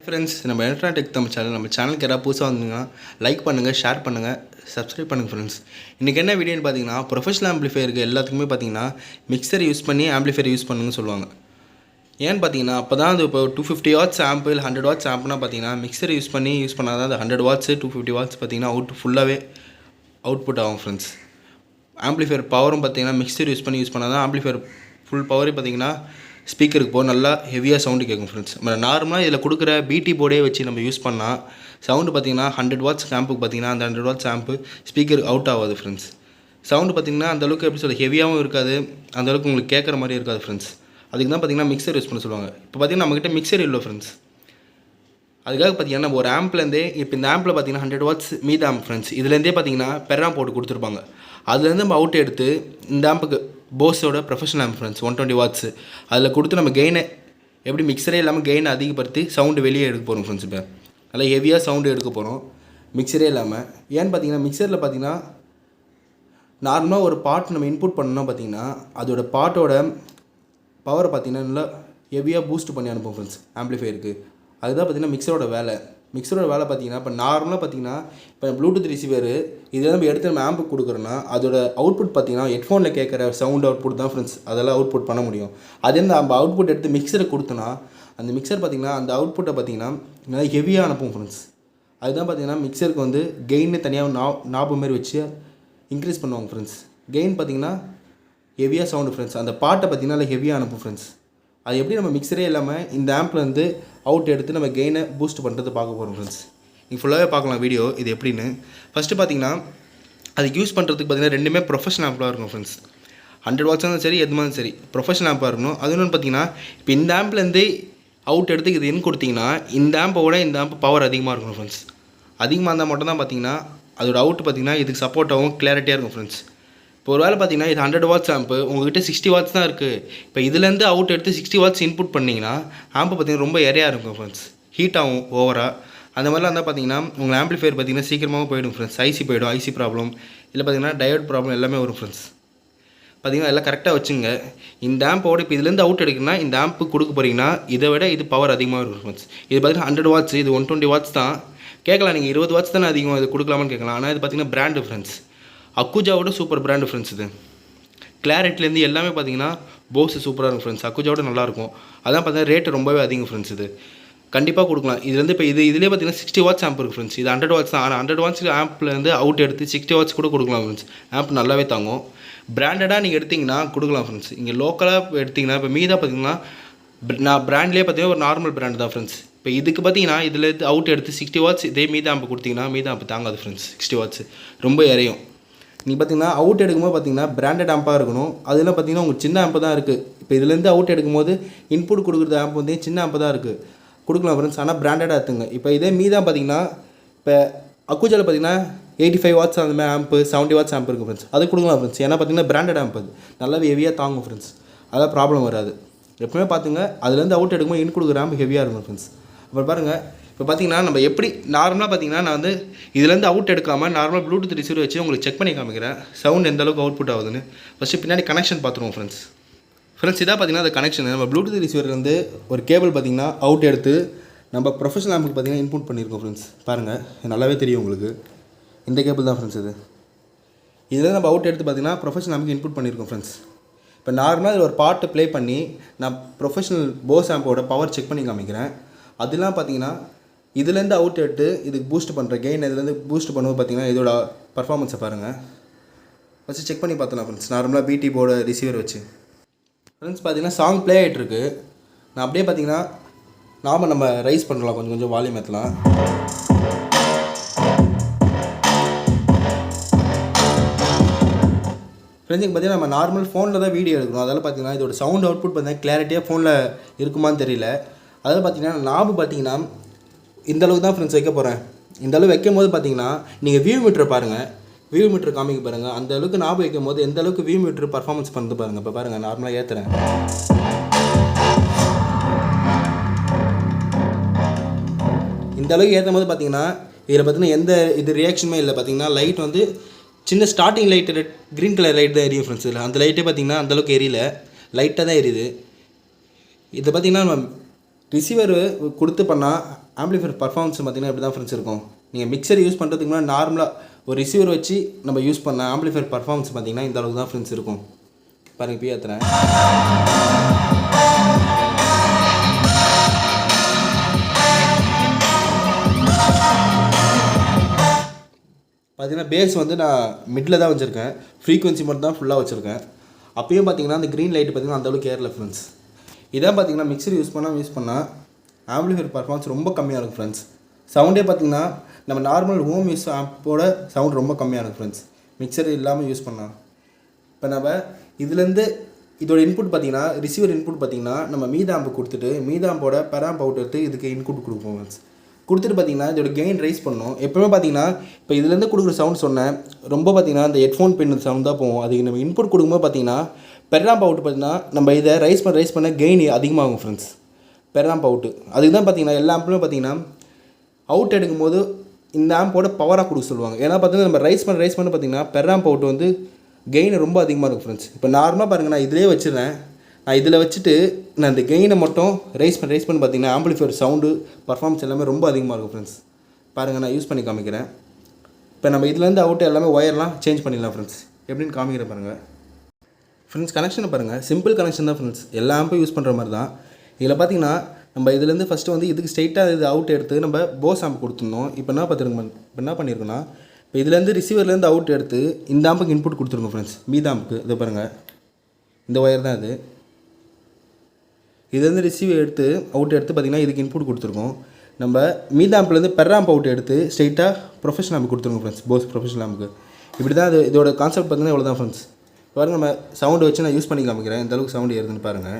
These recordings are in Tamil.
ஃப்ரெண்ட்ஸ், நம்ம எலக்ட்ரானிக் டெக் நம்ம சேனலுக்கு யாராவது புதுசாக வந்தீங்கன்னா லைக் பண்ணுங்கள், ஷேர் பண்ணுங்கள், சப்ஸ்கிரைப் பண்ணுங்கள் ஃப்ரெண்ட்ஸ். இன்றைக்கி என்ன வீடியோன்னு பார்த்தீங்கன்னா, ப்ரொஃபஷனல் ஆம்பிளிஃபையருக்கு எல்லாத்துக்குமே பார்த்தீங்கன்னா மிக்சர் யூஸ் பண்ணி ஆம்பிளிஃபையர் யூஸ் பண்ணுங்கன்னு சொல்லுவாங்க. ஏன்னு பார்த்தீங்கன்னா, அப்போ தான் அது இப்போ 250 வாட்ஸ் ஆம்பு இல்லை 100 வாட்ஸ் ஆம்புனா பார்த்தீங்கன்னா மிக்சர் யூஸ் பண்ணால் தான் அந்த 100 வாட்ஸ் 250 வாட்ஸ் பார்த்தீங்கன்னா ஃபுல்லாகவே அவுட்புட் ஆகும் ஃப்ரெண்ட்ஸ். ஆம்பிளிஃபையர் பவரும் பார்த்தீங்கன்னா மிக்சர் யூஸ் பண்ணால் தான் ஆம்பிளிஃபையர் ஃபுல் பவரே பார்த்தீங்கன்னா ஸ்பீக்கருக்கு போக நல்லா ஹெவியாக சவுண்டு கேட்கும் ஃப்ரெண்ட்ஸ். நம்ம நார்மலாக இதில் கொடுக்குற பிடி போர்டே வச்சு நம்ம யூஸ் பண்ணால் சவுண்டு பார்த்திங்கன்னா 100 வாட்ஸ் ஆம்புக்கு பார்த்திங்கன்னா அந்த 100 வாட்ஸ் ஆம்பு ஸ்பீக்கருக்கு அவுட் ஆகாது ஃப்ரெண்ட்ஸ். சவுண்டு பார்த்திங்கன்னா அந்தளவுக்கு எப்படி சொல்ல ஹெவியாகவும் இருக்காது, அந்தளவுக்கு உங்களுக்கு கேட்குற மாதிரி இருக்காது ஃப்ரெண்ட்ஸ். அதுக்கு தான் பார்த்திங்கன்னா மிக்சர் யூஸ் பண்ண சொல்லுவாங்க. இப்போ பார்த்திங்கன்னா நம்மக்கிட்ட மிக்சர் இல்லை ஃப்ரெண்ட்ஸ். அதுக்காக பார்த்திங்கன்னா நம்ம ஒரு ஆம்ப்லேருந்தே இப்போ இந்த ஆம்பில் பார்த்திங்கன்னா 100 வாட்ஸ் மீத ஆம்ப் ஃப்ரெண்ட்ஸ். இதுலேருந்தே பார்த்திங்கன்னா பெராம் போட்டு கொடுத்துருப்பாங்க. அதுலேருந்து நம்ம அவுட் எடுத்து இந்த ஆம்புக்கு போஸோட ப்ரொஃபஷனல் ஆம்ப் ஃப்ரெண்ட்ஸ் 120 வாட்ஸ் அதில் கொடுத்து நம்ம கெயினை எப்படி மிக்சரே இல்லாமல் கெயினை அதிகப்படுத்தி சவுண்டு வெளியே எடுக்க போகிறோம் ஃப்ரெண்ட்ஸ். இப்போ நல்லா ஹெவியாக சவுண்டு எடுக்க போகிறோம் மிக்சரே இல்லாமல். ஏன்னு பார்த்தீங்கன்னா மிக்சரில் பார்த்தீங்கன்னா நார்மலாக ஒரு பாட் நம்ம இன்புட் பண்ணோம்னா பார்த்தீங்கன்னா அதோட பாட்டோட பவர் பார்த்தீங்கன்னா நல்லா ஹெவியாக பூஸ்ட் பண்ணி அனுப்பும் ஃப்ரெண்ட்ஸ் ஆம்பிளிஃபையருக்கு. அதுதான் பார்த்தீங்கன்னா மிக்சரோட வேலை. மிக்சரோட வேலை பார்த்தீங்கன்னா இப்போ நார்மலாக பார்த்தீங்கன்னா இப்போ ப்ளூடூத் ரிசீவர் இதில் நம்ம எடுத்து நம்ம ஆம்புக்கு கொடுக்குறோன்னா அதோட அவுட்புட் பார்த்தீங்கன்னா ஹெட்ஃபோனில் கேட்குற சவுண்ட் அவுட்புட் தான் ஃப்ரெண்ட்ஸ் அதெல்லாம் அவுட்புட் பண்ண முடியும். அதே நம்ம அவுட்புட் எடுத்து மிக்சரை கொடுத்தோன்னா அந்த மிக்சர் பார்த்திங்கன்னா அந்த அவுட்புட்டை பார்த்திங்கன்னா நல்லா ஹெவியாக அனுப்பும் ஃப்ரெண்ட்ஸ். அதுதான் பார்த்திங்கன்னா மிக்சருக்கு வந்து கெயின்னு தனியாக நாபு மாரி வச்சு இன்க்ரீஸ் பண்ணுவாங்க ஃப்ரெண்ட்ஸ். கெயின் பார்த்திங்கன்னா ஹெவியாக சவுண்டு ஃப்ரெண்ட்ஸ். அந்த பாட்டை பார்த்திங்கன்னா நல்லா ஹெவியாக அனுப்பும் ஃப்ரெண்ட்ஸ். அது எப்படி நம்ம மிக்சரே இல்லாமல் இந்த ஆம்ப்லேருந்து அவுட் எடுத்து நம்ம கெயினை பூஸ்ட் பண்ணுறது பார்க்க போகிறோம் ஃப்ரெண்ட்ஸ். நீங்கள் ஃபுல்லாகவே பார்க்கலாம் வீடியோ இது எப்படின்னு. ஃபஸ்ட்டு பார்த்தீங்கன்னா அதுக்கு யூஸ் பண்ணுறதுக்கு பார்த்தீங்கன்னா ரெண்டுமே ப்ரொஃபஷனல் ஆம்ப்லாம் இருக்கும் ஃப்ரெண்ட்ஸ். 100 வாட்ஸாக இருந்தாலும் சரி எதுமாலும் சரி ப்ரொஃபஷனல் ஆம்பாக இருக்கணும். அது ஒன்று பார்த்தீங்கன்னா இப்போ இந்த ஆம்ப்லேருந்து அவுட் எடுத்து இது என்ன கொடுத்தீங்கன்னா இந்த ஆம்போட இந்த ஆம்ப் பவர் அதிகமாக இருக்கும் ஃப்ரெண்ட்ஸ். அதிகமாக இருந்தால் மட்டும் தான் பார்த்தீங்கன்னா அதோட அவுட் பார்த்தீங்கன்னா இதுக்கு சப்போர்ட்டாகவும் கிளாரிட்டியாக இருக்கும் ஃப்ரெண்ட்ஸ். இப்போ ஒரு வேலை பார்த்தீங்கன்னா இது 100 வாட்ஸ் ஆம்பு உங்கள்கிட்ட 60 வாட்ஸ் தான் இருக்குது. இப்போ இதுலேருந்து அவுட் எடுத்து 60 வாட்ஸ் இன்புட் பண்ணிங்கன்னா ஆம்பு பார்த்தீங்கன்னா ரொம்ப எரையாக இருக்கும் ஃப்ரெண்ட்ஸ். ஹீட் ஆகும் ஓவராக. அந்த மாதிரிலாம் இருந்தால் பார்த்தீங்கன்னா உங்கள் ஆம்பிளிஃபையர் பார்த்தீங்கன்னா சீக்கிரமாக போய்டும் ஃப்ரெண்ட்ஸ். ஐசி போய்டும், ஐசி ப்ராப்ளம் இல்லை பார்த்தீங்கன்னா டயோட் ப்ராப்ளம் எல்லாமே வரும் ஃப்ரெண்ட்ஸ். பார்த்தீங்கன்னா எல்லாம் கரெக்டாக வச்சுங்க. இந்த ஆம்போட இப்போ இதுலேருந்து அவுட் எடுக்குன்னா இந்த ஆம்பு கொடுக்க போகிறீங்கன்னா இதை விட இது பவர் அதிகமாக இருக்கும் ஃப்ரெண்ட்ஸ். இது பார்த்தீங்கன்னா 100 வாட்ஸ் இது 120 வாட்ஸ் தான். கேட்கலாம் நீங்கள் 20 வாட்ஸ் தானே அதிகமாக இது கொடுக்கலாமான்னு கேட்கலாம். ஆனால் இது பார்த்தீங்கன்னா பிராண்டு ஃப்ரெண்ட்ஸ். அக்குஜாவோட சூப்பர் பிராண்டு ஃப்ரெண்ட்ஸ். இது கிளாரிட்டிலேருந்து எல்லாமே பார்த்தீங்கன்னா போஸ் சூப்பராக இருக்கும் ஃப்ரெண்ட்ஸ். அக்குஜாவோட நல்லாயிருக்கும். அதான் பார்த்தீங்கன்னா ரேட்டு ரொம்பவே அதிகம் ஃப்ரெண்ட்ஸ். இது கண்டிப்பாக கொடுக்கலாம். இதுலேருந்து இப்போ இதுலேயே பார்த்தீங்கன்னா 60 வாட்ஸ் ஆம்ப் இருக்குது ஃப்ரெண்ட்ஸ். இது 100 வாட்ஸ் தான். ஆனால் 100 வாட்ஸ் ஆம்ப்லேருந்து அவுட் எடுத்து 60 வாட்ஸ் கூட கொடுக்கலாம் ஃப்ரெண்ட்ஸ். ஆம்ப் நல்லாவே தாங்கும். பிராண்டடாக நீங்கள் எடுத்திங்கன்னா கொடுக்கலாம் ஃப்ரெண்ட்ஸ். இங்கே லோக்கலாக எடுத்திங்கன்னா இப்போ மீதா பார்த்தீங்கன்னா நான் பிராண்ட்லேயே பார்த்தீங்கன்னா ஒரு நார்மல் பிராண்ட் தான் ஃப்ரெண்ட்ஸ். இப்போ இதுக்கு பார்த்தீங்கன்னா இதில் அவுட் எடுத்து 60 வாட்ஸ் இதே மீதா ஆம்பு கொடுத்தீங்கன்னா மீதா ஆம்பு தாங்காது ஃப்ரெண்ட்ஸ். 60 வாட்ஸ் ரொம்ப இறையும். நீங்கள் பார்த்தீங்கன்னா அவுட் எடுக்கும்போது பார்த்தீங்கன்னா பிராண்டட் ஆம்பாக இருக்கணும். அதெல்லாம் பார்த்தீங்கன்னா உங்களுக்கு சின்ன ஆம்பு தான் இருக்குது. இப்போ இதுலேருந்து அவுட் எடுக்கும்போது இன்புட் கொடுக்குறது ஆம்ப் வந்து சின்ன ஆம்பு தான் இருக்குது. கொடுக்கலாம் ஃப்ரெண்ட்ஸ். ஆனால் பிராண்டடாக எடுத்துங்க. இப்போ இதே மீதா பார்த்தீங்கன்னா இப்போ அக்குஜாவில் பார்த்தீங்கன்னா 85 வாட்ஸ் அந்த மாதிரி ஆம்பு 70 வாட்ஸ் ஆம்ப் இருக்குது ஃப்ரெண்ட்ஸ். அது கொடுக்கலாம் ஃப்ரெண்ட்ஸ். ஏன்னா பார்த்தீங்கன்னா பிராண்டட் ஆம்ப் அது நல்லாவே ஹெவியாக தாங்கும் ஃப்ரெண்ட்ஸ். அதான் ப்ராப்ளம் வராது. எப்பவுமே பார்த்துங்க அதுலேருந்து அவுட் எடுக்கும்போது இன் கொடுக்குற ஆம்பு ஹெவியாக இருக்கும் ஃப்ரெண்ட்ஸ். அப்புறம் பாருங்கள் இப்போ பார்த்தீங்கன்னா நம்ம எப்படி நார்மலாக பார்த்தீங்கன்னா நான் வந்து இதுலேருந்து அவுட் எடுக்காமல் நார்மலாக ப்ளூடூத் ரிசீவர் வச்சு உங்களுக்கு செக் பண்ணி காமிக்கிறேன் சவுண்ட் எந்த அளவுக்கு அவுட்புட் ஆகுதுன்னு. ஃபஸ்ட்டு பின்னாடி கனெக்ஷன் பார்த்துருவோம் ஃப்ரெண்ட்ஸ். இதாக பார்த்தீங்கன்னா அந்த கனெக்ஷன் நம்ம ப்ளூடூத் ரிசீவர்லேருந்து ஒரு கேபிள் பார்த்தீங்கன்னா அவுட் எடுத்து நம்ம ப்ரொஃபஷனல் ஆம்புக்கு பார்த்தீங்கன்னா இன்புட் பண்ணியிருக்கோம் ஃப்ரெண்ட்ஸ். பாருங்கள் நல்லாவே தெரியும் உங்களுக்கு. இந்த கேபிள் தான் ஃப்ரெண்ட்ஸ். இதில் நம்ம அவுட் எடுத்து பார்த்தீங்கன்னா ப்ரொஃபஷனல் ஆம்புக்கு இன்புட் பண்ணியிருக்கோம் ஃப்ரெண்ட்ஸ். இப்போ நார்மலாக இதில் ஒரு பாட்டு ப்ளே பண்ணி நான் ப்ரொஃபஷனல் போஸ் ஆம்போட பவர் செக் பண்ணி காமிக்கிறேன். அதெல்லாம் பார்த்தீங்கன்னா இதுலேருந்து அவுட் எடுத்து இதுக்கு பூஸ்ட் பண்ணுற கெயின் இதுலேருந்து பூஸ்ட் பண்ணும்போது பார்த்தீங்கன்னா இதோட பர்ஃபார்மன்ஸை பாருங்கள். ஃபஸ்ட்டு செக் பண்ணி பார்த்தலாம் ஃப்ரெண்ட்ஸ். நார்மலாக பிடி போர்டு ரிசீவர் வச்சு ஃப்ரெண்ட்ஸ் பார்த்தீங்கன்னா சாங் ப்ளே ஆகிட்டுருக்கு. நான் அப்படியே பார்த்தீங்கன்னா நம்ம ரைஸ் பண்ணலாம், கொஞ்சம் வால்யூம் ஏற்றலாம். ஃப்ரெண்ட்ஸுக்கு பார்த்தீங்கன்னா நம்ம நார்மல் ஃபோனில் தான் வீடியோ எடுக்கணும். அதனால் பார்த்தீங்கன்னா இதோட சவுண்ட் அவுட்புட் பார்த்தீங்கன்னா கிளாரிட்டியாக ஃபோனில் இருக்குமான்னு தெரியல. அதாவது பார்த்தீங்கன்னா நாபு பார்த்தீங்கன்னா இந்தளவுக்கு தான் ஃப்ரெண்ட்ஸ் வைக்க போகிறேன். இந்தளவு வைக்கும் போது பார்த்தீங்கன்னா நீங்கள் வியூ மீட்டரை பாருங்கள். வியூ மீட்டர் காமிக்க பாருங்கள். அந்த அளவுக்கு நாபு வைக்கும் போது எந்த அளவுக்கு வியூ மீட்டர் பர்ஃபார்மன்ஸ் பண்ணுறது பாருங்கள். இப்போ பாருங்கள் நார்மலாக ஏற்றுறேன். இந்த அளவுக்கு ஏற்றும் போது பார்த்தீங்கன்னா இதில் பார்த்தீங்கன்னா எந்த இது ரியாக்ஷனுமே இல்லை. பார்த்தீங்கன்னா லைட் வந்து சின்ன starting light green colour light தான் எரியும் ஃப்ரெண்ட்ஸ். அந்த லைட்டே பார்த்தீங்கன்னா அந்தளவுக்கு எரியல, லைட்டாக தான் எரியுது. இதை பார்த்தீங்கன்னா நம்ம ரிசீவர் கொடுத்து பண்ணால் ஆம்பிளிஃபையர் பர்ஃபார்மன்ஸ் பார்த்திங்கன்னா இப்படி தான் ஃப்ரெண்ட்ஸ் இருக்கும். நீங்கள் மிக்சர் யூஸ் பண்ணுறதுக்கு முன்னாடி நார்மலாக ஒரு ரிசீவர் வச்சு நம்ம யூஸ் பண்ண ஆம்பிளிஃபையர் பர்ஃபார்மன்ஸ் பார்த்திங்கன்னா இந்த அளவுக்கு தான் ஃப்ரெண்ட்ஸ் இருக்கும். பாருங்கள் இப்போ ஏற்றுறேன். பார்த்தீங்கன்னா பேஸ் வந்து நான் மிடில் தான் வச்சுருக்கேன். ஃப்ரீக்வன்சி மட்டும் தான் ஃபுல்லாக வச்சுருக்கேன். அப்பயும் பார்த்தீங்கன்னா அந்த க்ரீன் லைட் பார்த்திங்கன்னா அந்தளவுக்கு ஏறல ஃப்ரெண்ட்ஸ். இதான் பார்த்தீங்கன்னா மிக்சர் யூஸ் பண்ணால் ஆம்பிளிஃபையர் பர்ஃபார்மன்ஸ் ரொம்ப கம்மியாக இருக்கும் ஃப்ரெண்ட்ஸ். சவுண்டே பார்த்திங்கன்னா நம்ம நார்மல் ஹோம் யூஸ் ஆப்போட சவுண்ட் ரொம்ப கம்மியாக இருக்கும் ஃப்ரெண்ட்ஸ், மிக்சர் இல்லாமல் யூஸ் பண்ணால். இப்போ நம்ம இதுலேருந்து இதோட இன்புட் பார்த்திங்கன்னா ரிசீவர் இன்புட் பார்த்திங்கன்னா நம்ம மீதாம்பு கொடுத்துட்டு மீதாம்போட பெராம்ப் அவுட் எடுத்து இதுக்கு இன்புட் கொடுப்போம் ஃப்ரெண்ட்ஸ். கொடுத்துட்டு பார்த்திங்கன்னா இதோட கெயின் ரைஸ் பண்ணணும். எப்போவுமே பார்த்திங்கன்னா இப்போ இதுலேருந்து கொடுக்குற சவுண்ட் சொன்னேன் ரொம்ப பார்த்திங்கன்னா இந்த ஹெட்ஃபோன் பின் சவுண்ட் தான் போகும். அதுக்கு நம்ம இன்புட் கொடுக்கும்போது பார்த்திங்கன்னா பெராம்ப் அவுட் பார்த்திங்கன்னா நம்ம இதை ரைஸ் பண்ண கெயின் அதிகமாகும் ஃப்ரெண்ட்ஸ். பெராம்ப் அவுட்டு அதுக்கு தான் பார்த்திங்கன்னா எல்லா ஆம்புமே பார்த்திங்கன்னா அவுட் எடுக்கும்போது இந்த ஆம்போட பவராக கொடுக்க சொல்லுவாங்க. ஏன்னா பார்த்திங்கன்னா நம்ம ரைஸ் பண்ண பார்த்திங்கன்னா பெராம்ப் அவுட் வந்து கெயின் ரொம்ப அதிகமாக இருக்கும் ஃப்ரெண்ட்ஸ். இப்போ நார்மலாக பாருங்கள் நான் இதிலே வச்சுருந்தேன். நான் இதில் வச்சுட்டு நான் இந்த கெயினை மட்டும் ரைஸ் பண்ணி பார்த்திங்கன்னா ஆம்பிளிஃபையர் சவுண்டு பர்ஃபார்மன்ஸ் எல்லாமே ரொம்ப அதிகமாக இருக்கும் ஃப்ரெண்ட்ஸ். பாருங்கள் நான் யூஸ் பண்ணி காமிக்கிறேன். இப்போ நம்ம இதுலேருந்து அவுட் எல்லாமே ஒயர்லாம் சேஞ்ச் பண்ணிடலாம் ஃப்ரெண்ட்ஸ். எப்படின்னு காமிக்கிறேன் பாருங்கள் ஃப்ரெண்ட்ஸ். கனெக்ஷனை பாருங்கள், சிம்பிள் கனெக்ஷன் தான் ஃப்ரெண்ட்ஸ். எல்லா ஆம்பும் யூஸ் பண்ணுற மாதிரி தான். இதில் பார்த்திங்கன்னா நம்ம இதுலேருந்து ஃபஸ்ட்டு வந்து இதுக்கு ஸ்ட்ரைட்டாக இது அவுட் எடுத்து நம்ம போஸ் ஆம்பு கொடுத்துருந்தோம். இப்போ என்ன பண்ணியிருக்கோன்னா இப்போ இதுலேருந்து ரிசீவர்லேருந்து அவுட் எடுத்து இந்த ஆம்புக்கு இன்புட் கொடுத்துருக்கோம் ஃப்ரெண்ட்ஸ். மீத ஆம்புக்கு இது பாருங்கள், இந்த ஒயர் தான் இது. இதுலேருந்து ரிசீவர் எடுத்து அவுட் எடுத்து பார்த்திங்கன்னா இதுக்கு இன்புட் கொடுத்துருக்கோம். நம்ம மீத ஆம்புலேருந்து பெராம்ப் அவுட் எடுத்து ஸ்ட்ரைட்டாக ப்ரொஃபஷனல் ஆம்புக்கு கொடுத்துருக்கோம் ஃப்ரெண்ட்ஸ், போஸ் ப்ரொஃபஷனல் ஆம்புக்கு. இப்படி தான் இது இதோட கான்செப்ட் பார்த்திங்கன்னா இவ்வளோ தான் ஃப்ரெண்ட்ஸ். பாருங்கள் நம்ம சவுண்டு வச்சு நான் யூஸ் பண்ணி காமிக்கிறேன் இந்த அளவுக்கு சவுண்டு ஏறுதுன்னு பாருங்கள்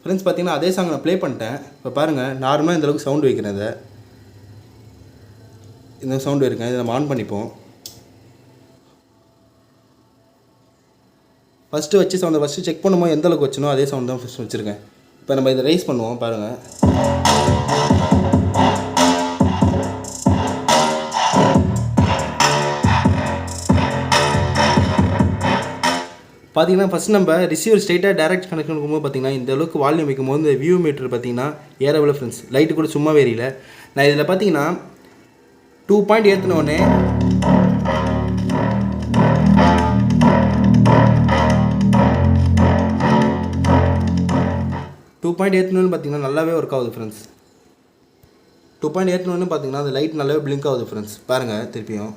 ஃப்ரெண்ட்ஸ். பார்த்திங்கன்னா அதே சாங் நான் ப்ளே பண்ணிட்டேன். இப்போ பாருங்கள் நார்மலாக இந்தளவுக்கு சவுண்டு வைக்கிறேன். இதை இந்த சவுண்டு இருக்கேன். இதை நம்ம ஆன் பண்ணிப்போம். ஃபஸ்ட்டு வச்சு சவுண்டை ஃபஸ்ட்டு செக் பண்ணும்போது எந்த அளவுக்கு வச்சனோ அதே சவுண்ட் தான் ஃபஸ்ட்டு வச்சுருக்கேன். இப்போ நம்ம இதை ரைஸ் பண்ணுவோம் பாருங்கள். பார்த்திங்கன்னா ஃபஸ்ட் நம்ம ரிசீவர் ஸ்ட்ரைட்டாக டேரக்ட் கனெக்ஷன் இருக்கும்போது பார்த்திங்கன்னா இந்த அளவுக்கு வால்யூம் வைக்கும்போது இந்த வியூ மீட்டர் பார்த்திங்கன்னா ஏறவில்லை ஃப்ரெண்ட்ஸ். லைட்டு கூட சும்மா ஏறியில. நான் இதில் பார்த்திங்கன்னா 2 பாயிண்ட் ஏற்றினோடனே 2 பாயிண்ட் ஏற்றினோன்னு பார்த்திங்கன்னா நல்லாவே ஒர்க் ஆகுது ஃப்ரெண்ட்ஸ். 2 பாயிண்ட் ஏற்றினோன்னு பார்த்திங்கன்னா அந்த லைட் நல்லாவே பிளிங்க் ஆகுது ஃப்ரெண்ட்ஸ். பாருங்கள் திருப்பியும்.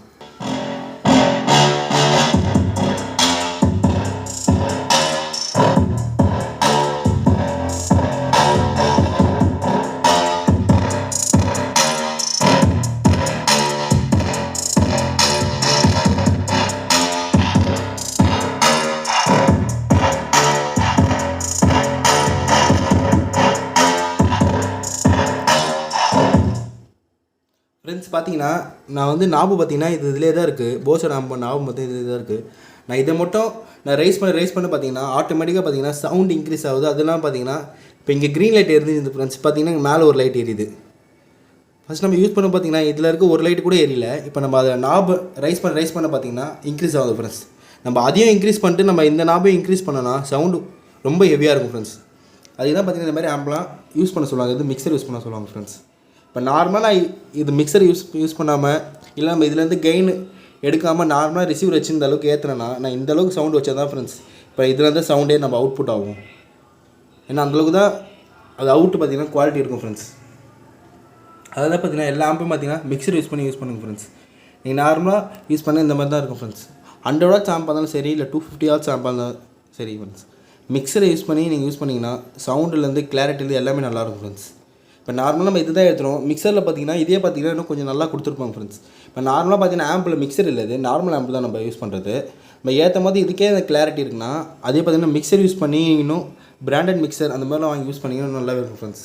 ஃப்ரெண்ட்ஸ் பார்த்திங்கன்னா நான் வந்து நாபு பார்த்திங்கன்னா இதிலே தான் இருக்குது. போஸோட நாபு மொத்தம் இதிலே தான் இருக்குது. நான் இதை மட்டும் நான் ரைஸ் பண்ண பார்த்திங்கன்னா ஆட்டோமேட்டிக்காக பார்த்திங்கன்னா சவுண்ட் இன்க்ரீஸ் ஆகுது. அதெல்லாம் பார்த்திங்கன்னா இப்போ இங்கே க்ரீன் லைட் எரிஞ்சுது ஃப்ரெண்ட்ஸ். பார்த்திங்கன்னா மேலே ஒரு லைட் எரியுது. ஃபஸ்ட் நம்ம யூஸ் பண்ண பார்த்திங்கன்னா இதில் இருக்க ஒரு லைட் கூட எரியல. இப்போ நம்ம அதை நாபு ரைஸ் பண்ண பார்த்திங்கன்னா இன்க்ரீஸ் ஆகுது ஃப்ரெண்ட்ஸ். நம்ம அதையும் இன்க்ரீஸ் பண்ணிட்டு நம்ம இந்த நாபையும் இன்க்ரீஸ் பண்ணோன்னா சவுண்டு ரொம்ப ஹெவியாக இருக்கும் ஃப்ரெண்ட்ஸ். அதுதான் பார்த்திங்கன்னா இந்த மாதிரி ஆம்ப்லாம் யூஸ் பண்ண சொல்லுவாங்க. இது மிக்சர் யூஸ் பண்ண சொல்லுவாங்க ஃப்ரெண்ட்ஸ். இப்போ நார்மலாக இது மிக்சர் யூஸ் பண்ணாமல் இல்லை நம்ம இதுலேருந்து கெயின் எடுக்காமல் நார்மலாக ரிசீவர் வச்சு இந்த அளவுக்கு ஏற்றுனா நான் இந்த அளவுக்கு சவுண்டு வச்சா தான் ஃப்ரெண்ட்ஸ் இப்போ இதுலேருந்து சவுண்டே நம்ம அவுட்புட் ஆகும். ஏன்னா அந்தளவுக்கு தான் அது அவுட்டு பார்த்திங்கன்னா குவாலிட்டி இருக்கும் ஃப்ரெண்ட்ஸ். அதான் பார்த்திங்கன்னா எல்லா ஆம்பும் பார்த்திங்கன்னா மிக்சர் யூஸ் பண்ணுங்க ஃப்ரெண்ட்ஸ். நீங்கள் நார்மலாக யூஸ் பண்ண இந்த மாதிரி தான் இருக்கும் ஃப்ரெண்ட்ஸ். 100 வாட்ஸ் ஆம்பாக இருந்தாலும் சரி இல்லை 250 வாட்ஸ் ஆம்பாக இருந்தாலும் சரி ஃப்ரெண்ட்ஸ், மிக்சரை யூஸ் பண்ணி நீங்கள் யூஸ் பண்ணிங்கன்னா சவுண்டுலேருந்து கிளாரிட்டிலேருந்து எல்லாமே நல்லாயிருக்கும் ஃப்ரெண்ட்ஸ். இப்போ நார்மலாக நம்ம இது தான் ஏற்றுறோம். மிக்சரில் பார்த்திங்கன்னா இதே பார்த்திங்கன்னா இன்னும் கொஞ்சம் நல்லா கொடுத்துருப்பாங்க ஃப்ரெண்ட்ஸ். இப்போ நார்மலாக பார்த்திங்கன்னா ஆம்பில் மிக்சர் இல்லை, இது நார்மல் ஆம்பிள் தான் நம்ம யூஸ் பண்ணுறது. நம்ம ஏற்றும் போது இதுக்கே அந்த கிளாரிட்டி இருக்குன்னா அதே பார்த்திங்கன்னா மிக்சர் யூஸ் பண்ணி இன்னும் பிராண்டட் மிக்சர் அந்த மாதிரிலாம் வாங்கி யூஸ் பண்ணிங்கன்னா நல்லாவே இருக்கும் ஃப்ரெண்ட்ஸ்.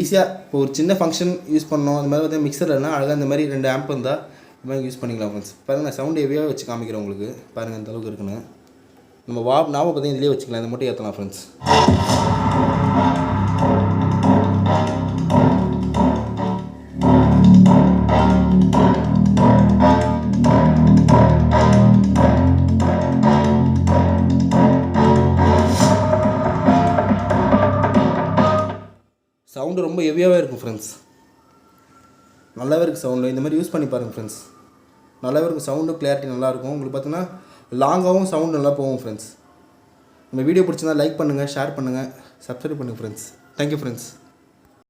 ஈஸியாக இப்போ ஒரு சின்ன ஃபங்க்ஷன் யூஸ் பண்ணோம் அந்த மாதிரி பார்த்திங்கன்னா மிக்சர் இல்லைனா அழகாக இந்த மாதிரி 2 ஆம்ப் இருந்தால் இந்த மாதிரி யூஸ் பண்ணிக்கலாம் ஃப்ரெண்ட்ஸ். பாருங்கள் நான் சவுண்ட் ஹெவியாக வச்சு காமிக்கிறேன் உங்களுக்கு. பாருங்கள் அந்த அளவுக்கு இருக்குன்னு. நம்ம நாவை பார்த்திங்கன்னா இதிலே வச்சுக்கலாம். இதை மட்டும் ஏற்றலாம் ஃப்ரெண்ட்ஸ். சவுண்டு ரொம்ப ஹெவியாகவே இருக்கும் ஃப்ரெண்ட்ஸ். நல்லாவே இருக்குது சவுண்டு. இந்த மாதிரி யூஸ் பண்ணி பாருங்கள் ஃப்ரெண்ட்ஸ். நல்லாவே இருக்கும் சவுண்டு, கிளியாரிட்டி நல்லாயிருக்கும். உங்களுக்கு பார்த்தீங்கன்னா லாங்காகவும் சவுண்டு நல்லா போகும் ஃப்ரெண்ட்ஸ். நம்ம வீடியோ பிடிச்சிருந்தா லைக் பண்ணுங்கள், ஷேர் பண்ணுங்கள், சப்ஸ்கிரைப் பண்ணுங்கள் ஃப்ரெண்ட்ஸ். Thank you friends.